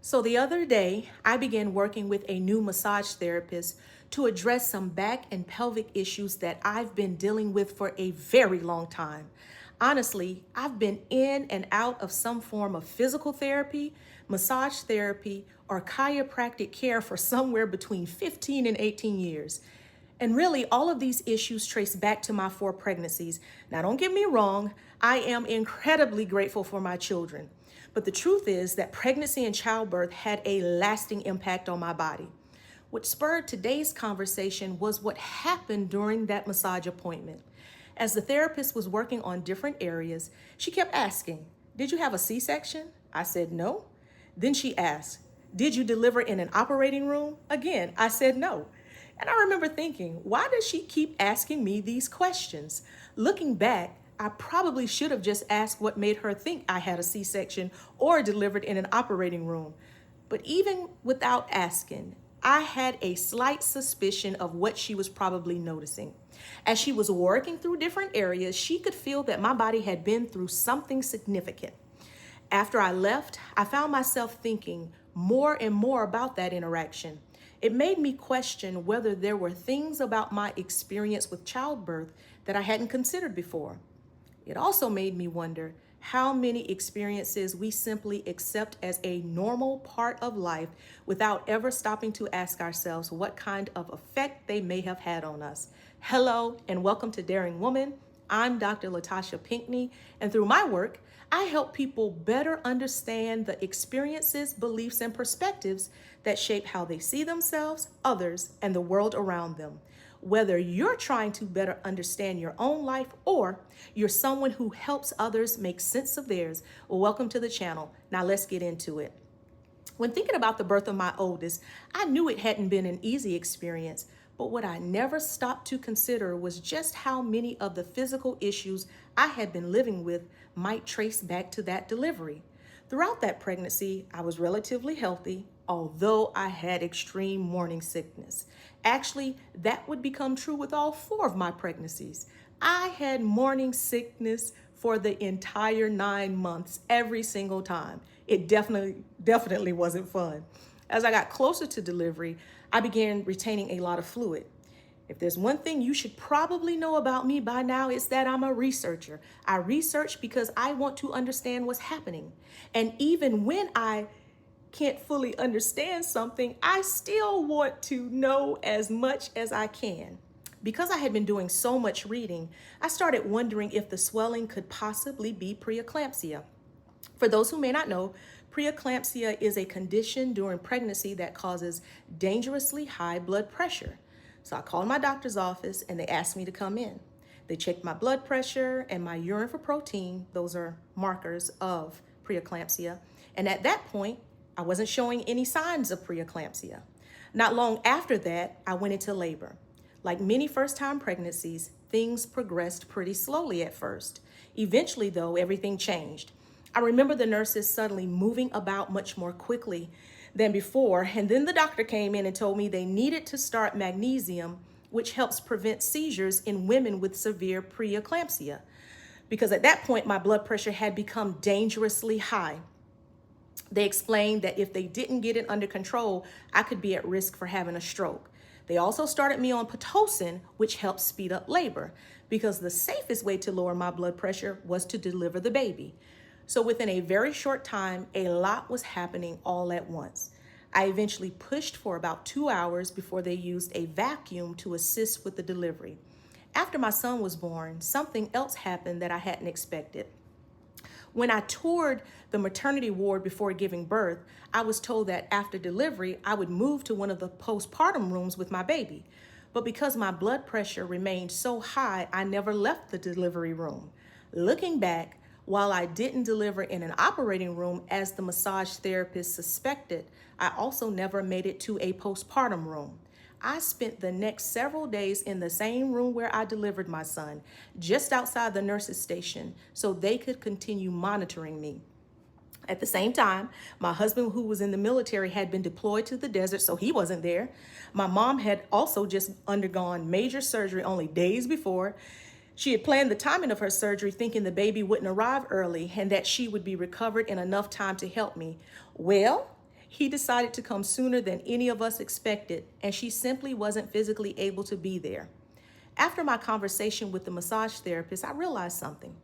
So the other day, I began working with a new massage therapist to address some back and pelvic issues that I've been dealing with for a very long time. Honestly, I've been in and out of some form of physical therapy, massage therapy, or chiropractic care for somewhere between 15 and 18 years. And really, all of these issues trace back to my 4 pregnancies. Now, don't get me wrong, I am incredibly grateful for my children. But the truth is that pregnancy and childbirth had a lasting impact on my body. What spurred today's conversation was what happened during that massage appointment. As the therapist was working on different areas, she kept asking, "Did you have a C-section?" I said, "No." Then she asked, "Did you deliver in an operating room?" Again, I said no. And I remember thinking, why does she keep asking me these questions? Looking back, I probably should have just asked what made her think I had a C-section or delivered in an operating room. But even without asking, I had a slight suspicion of what she was probably noticing. As she was working through different areas, she could feel that my body had been through something significant. After I left, I found myself thinking more and more about that interaction. It made me question whether there were things about my experience with childbirth that I hadn't considered before. It also made me wonder how many experiences we simply accept as a normal part of life without ever stopping to ask ourselves what kind of effect they may have had on us. Hello, and welcome to Daring Woman. I'm Dr. Latasha Pinckney, and through my work, I help people better understand the experiences, beliefs, and perspectives that shape how they see themselves, others, and the world around them. Whether you're trying to better understand your own life or you're someone who helps others make sense of theirs, well, welcome to the channel. Now let's get into it. When thinking about the birth of my oldest, I knew it hadn't been an easy experience, but what I never stopped to consider was just how many of the physical issues I had been living with might trace back to that delivery. Throughout that pregnancy, I was relatively healthy, although I had extreme morning sickness. Actually, that would become true with all 4 of my pregnancies. I had morning sickness for the entire 9 months, every single time. It definitely wasn't fun. As I got closer to delivery, I began retaining a lot of fluid. If there's one thing you should probably know about me by now, it's that I'm a researcher. I research because I want to understand what's happening. And even when I can't fully understand something, I still want to know as much as I can. Because I had been doing so much reading, I started wondering if the swelling could possibly be preeclampsia. For those who may not know, preeclampsia is a condition during pregnancy that causes dangerously high blood pressure. So I called my doctor's office and they asked me to come in. They checked my blood pressure and my urine for protein. Those are markers of preeclampsia. And at that point, I wasn't showing any signs of preeclampsia. Not long after that, I went into labor. Like many first-time pregnancies, things progressed pretty slowly at first. Eventually, though, everything changed. I remember the nurses suddenly moving about much more quickly than before, and then the doctor came in and told me they needed to start magnesium, which helps prevent seizures in women with severe preeclampsia, because at that point, my blood pressure had become dangerously high. They explained that if they didn't get it under control, I could be at risk for having a stroke. They also started me on Pitocin, which helps speed up labor, because the safest way to lower my blood pressure was to deliver the baby. So within a very short time, a lot was happening all at once. I eventually pushed for about 2 hours before they used a vacuum to assist with the delivery. After my son was born, something else happened that I hadn't expected. When I toured the maternity ward before giving birth, I was told that after delivery, I would move to one of the postpartum rooms with my baby. But because my blood pressure remained so high, I never left the delivery room. Looking back, while I didn't deliver in an operating room as the massage therapist suspected, I also never made it to a postpartum room. I spent the next several days in the same room where I delivered my son, just outside the nurse's station, so they could continue monitoring me. At the same time, my husband, who was in the military, had been deployed to the desert, so he wasn't there. My mom had also just undergone major surgery only days before. She had planned the timing of her surgery thinking the baby wouldn't arrive early and that she would be recovered in enough time to help me. Well, He decided to come sooner than any of us expected, and she simply wasn't physically able to be there. After my conversation with the massage therapist, I realized something.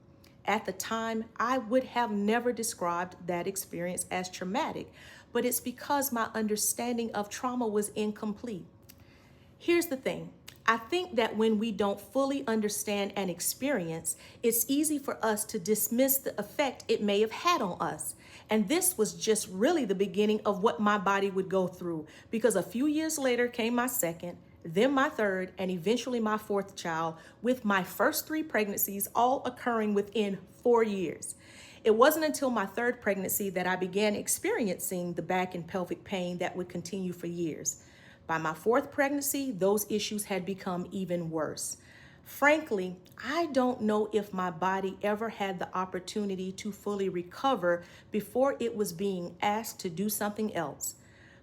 At the time, I would have never described that experience as traumatic, but it's because my understanding of trauma was incomplete. Here's the thing. I think that when we don't fully understand an experience, it's easy for us to dismiss the effect it may have had on us. And this was just really the beginning of what my body would go through, because a few years later came my second, then my third, and eventually my fourth child, with my first three pregnancies all occurring within 4 years. It wasn't until my third pregnancy that I began experiencing the back and pelvic pain that would continue for years. By my fourth pregnancy, those issues had become even worse. Frankly, I don't know if my body ever had the opportunity to fully recover before it was being asked to do something else.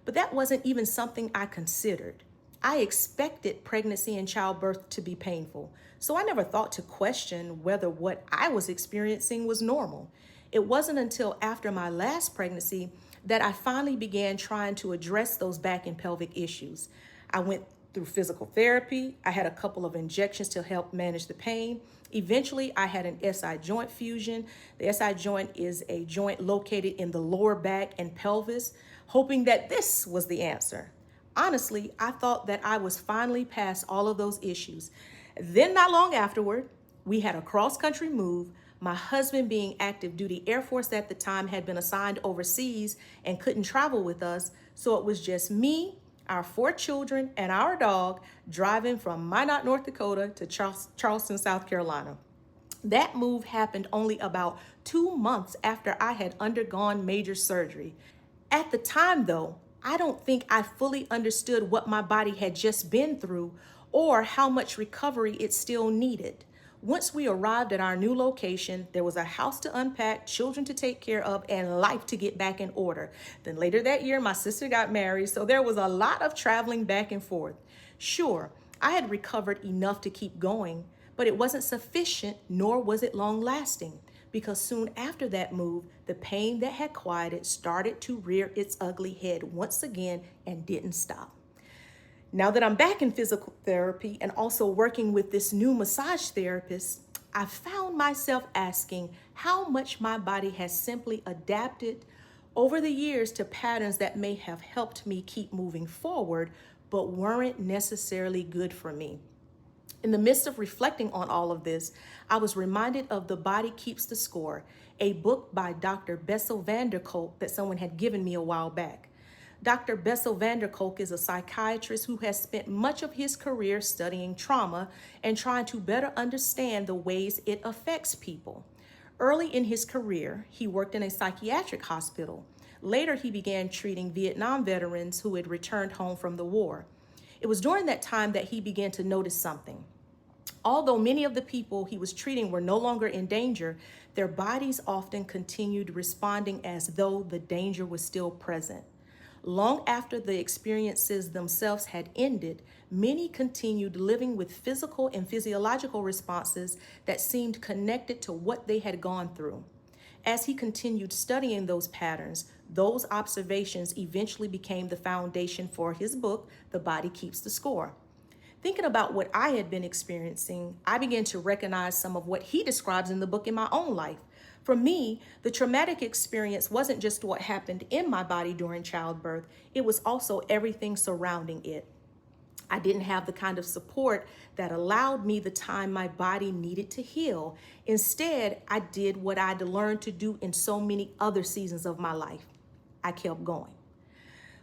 But that wasn't even something I considered. I expected pregnancy and childbirth to be painful, so I never thought to question whether what I was experiencing was normal. It wasn't until after my last pregnancy that I finally began trying to address those back and pelvic issues. I went through physical therapy. I had a couple of injections to help manage the pain. Eventually, I had an SI joint fusion. The SI joint is a joint located in the lower back and pelvis, hoping that this was the answer. Honestly, I thought that I was finally past all of those issues. Then, not long afterward, we had a cross-country move. My husband, being active duty Air Force at the time, had been assigned overseas and couldn't travel with us. So it was just me, our 4 children, and our dog driving from Minot, North Dakota to Charleston, South Carolina. That move happened only about 2 months after I had undergone major surgery. At the time, though, I don't think I fully understood what my body had just been through or how much recovery it still needed. Once we arrived at our new location, there was a house to unpack, children to take care of, and life to get back in order. Then later that year, my sister got married, so there was a lot of traveling back and forth. Sure, I had recovered enough to keep going, but it wasn't sufficient, nor was it long lasting, because soon after that move, the pain that had quieted started to rear its ugly head once again and didn't stop. Now that I'm back in physical therapy and also working with this new massage therapist, I found myself asking how much my body has simply adapted over the years to patterns that may have helped me keep moving forward, but weren't necessarily good for me. In the midst of reflecting on all of this, I was reminded of The Body Keeps the Score, a book by Dr. Bessel Kolk that someone had given me a while back. Dr. Bessel Kolk is a psychiatrist who has spent much of his career studying trauma and trying to better understand the ways it affects people. Early in his career, he worked in a psychiatric hospital. Later, he began treating Vietnam veterans who had returned home from the war. It was during that time that he began to notice something. Although many of the people he was treating were no longer in danger, their bodies often continued responding as though the danger was still present. Long after the experiences themselves had ended, many continued living with physical and physiological responses that seemed connected to what they had gone through. As he continued studying those patterns, those observations eventually became the foundation for his book, The Body Keeps the Score. Thinking about what I had been experiencing, I began to recognize some of what he describes in the book in my own life. For me, the traumatic experience wasn't just what happened in my body during childbirth, it was also everything surrounding it. I didn't have the kind of support that allowed me the time my body needed to heal. Instead, I did what I'd learned to do in so many other seasons of my life. I kept going.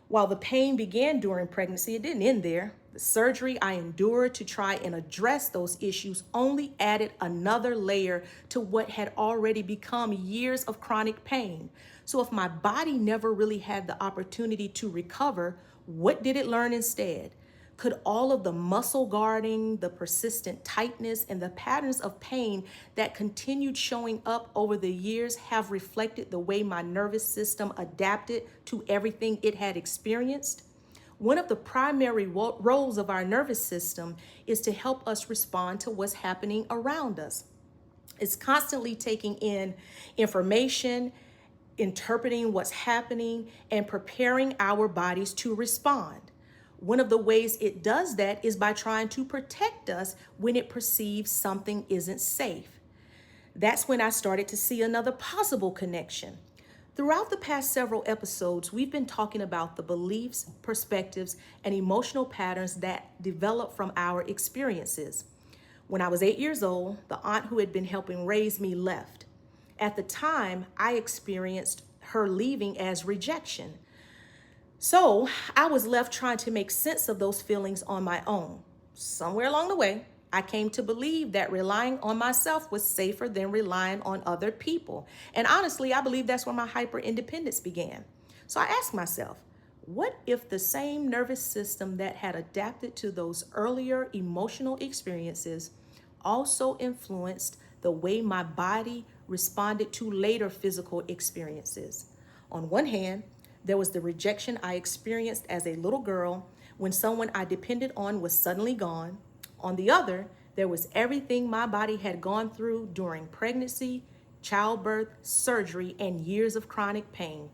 While the pain began during pregnancy, it didn't end there. The surgery I endured to try and address those issues only added another layer to what had already become years of chronic pain. So if my body never really had the opportunity to recover, what did it learn instead? Could all of the muscle guarding, the persistent tightness, and the patterns of pain that continued showing up over the years have reflected the way my nervous system adapted to everything it had experienced? One of the primary roles of our nervous system is to help us respond to what's happening around us. It's constantly taking in information interpreting what's happening, and preparing our bodies to respond. One of the ways it does that is by trying to protect us when it perceives something isn't safe. That's when I started to see another possible connection. Throughout the past several episodes, we've been talking about the beliefs, perspectives, and emotional patterns that develop from our experiences. When I was 8 years old, the aunt who had been helping raise me left. At the time, I experienced her leaving as rejection. So I was left trying to make sense of those feelings on my own. Somewhere along the way, I came to believe that relying on myself was safer than relying on other people. And honestly, I believe that's where my hyper independence began. So I asked myself, what if the same nervous system that had adapted to those earlier emotional experiences also influenced the way my body responded to later physical experiences? On one hand, there was the rejection I experienced as a little girl when someone I depended on was suddenly gone. On the other, there was everything my body had gone through during pregnancy, childbirth, surgery, and years of chronic pain.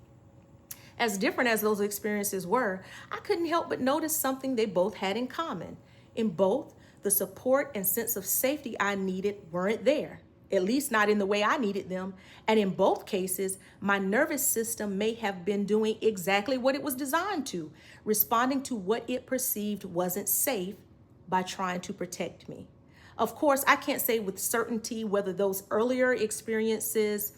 As different as those experiences were, I couldn't help but notice something they both had in common. In both, the support and sense of safety I needed weren't there, at least not in the way I needed them. And in both cases, my nervous system may have been doing exactly what it was designed to, responding to what it perceived wasn't safe by trying to protect me. Of course, I can't say with certainty whether those earlier experiences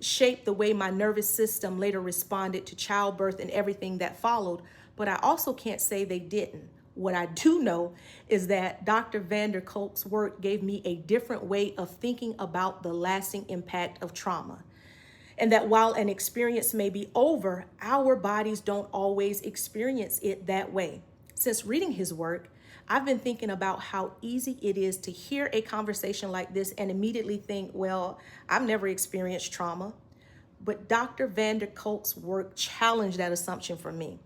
shaped the way my nervous system later responded to childbirth and everything that followed, but I also can't say they didn't. What I do know is that Dr. Kolk's work gave me a different way of thinking about the lasting impact of trauma. And that while an experience may be over, our bodies don't always experience it that way. Since reading his work, I've been thinking about how easy it is to hear a conversation like this and immediately think, well, I've never experienced trauma. But Dr. Kolk's work challenged that assumption for me.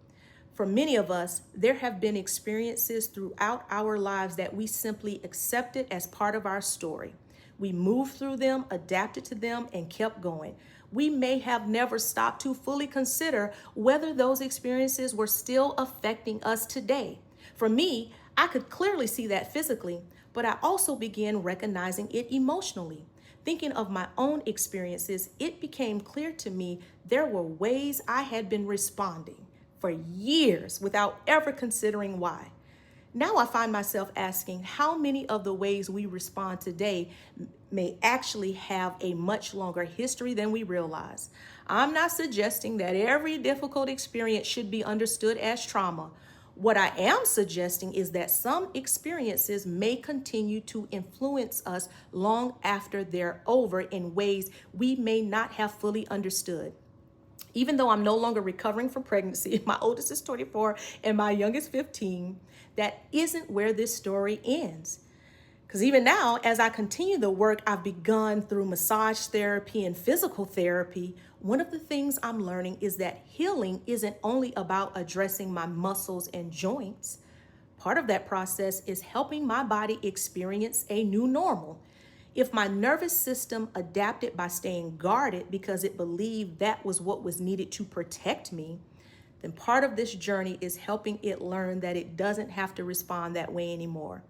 For many of us, there have been experiences throughout our lives that we simply accepted as part of our story. We moved through them, adapted to them, and kept going. We may have never stopped to fully consider whether those experiences were still affecting us today. For me, I could clearly see that physically, but I also began recognizing it emotionally. Thinking of my own experiences, it became clear to me there were ways I had been responding for years without ever considering why. Now I find myself asking how many of the ways we respond today may actually have a much longer history than we realize. I'm not suggesting that every difficult experience should be understood as trauma. What I am suggesting is that some experiences may continue to influence us long after they're over in ways we may not have fully understood. Even though I'm no longer recovering from pregnancy, my oldest is 24 and my youngest 15, that isn't where this story ends. Because even now, as I continue the work I've begun through massage therapy and physical therapy, one of the things I'm learning is that healing isn't only about addressing my muscles and joints. Part of that process is helping my body experience a new normal. If my nervous system adapted by staying guarded because it believed that was what was needed to protect me, then part of this journey is helping it learn that it doesn't have to respond that way anymore.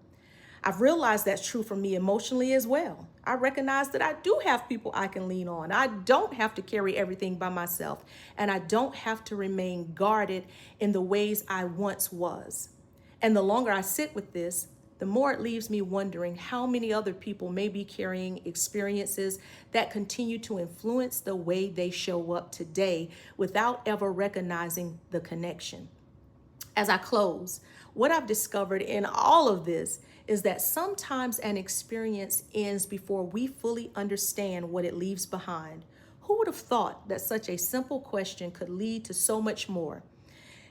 I've realized that's true for me emotionally as well. I recognize that I do have people I can lean on. I don't have to carry everything by myself, and I don't have to remain guarded in the ways I once was. And the longer I sit with this, the more it leaves me wondering how many other people may be carrying experiences that continue to influence the way they show up today without ever recognizing the connection. As I close, what I've discovered in all of this is that sometimes an experience ends before we fully understand what it leaves behind. Who would have thought that such a simple question could lead to so much more?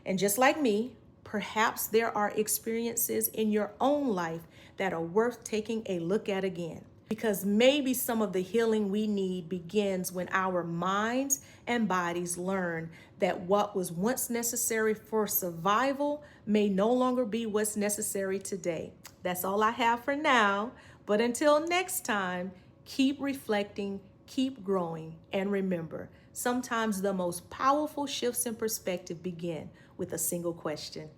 And just like me, perhaps there are experiences in your own life that are worth taking a look at again. Because maybe some of the healing we need begins when our minds and bodies learn that what was once necessary for survival may no longer be what's necessary today. That's all I have for now. But until next time, keep reflecting, keep growing, and remember, Sometimes the most powerful shifts in perspective begin with a single question.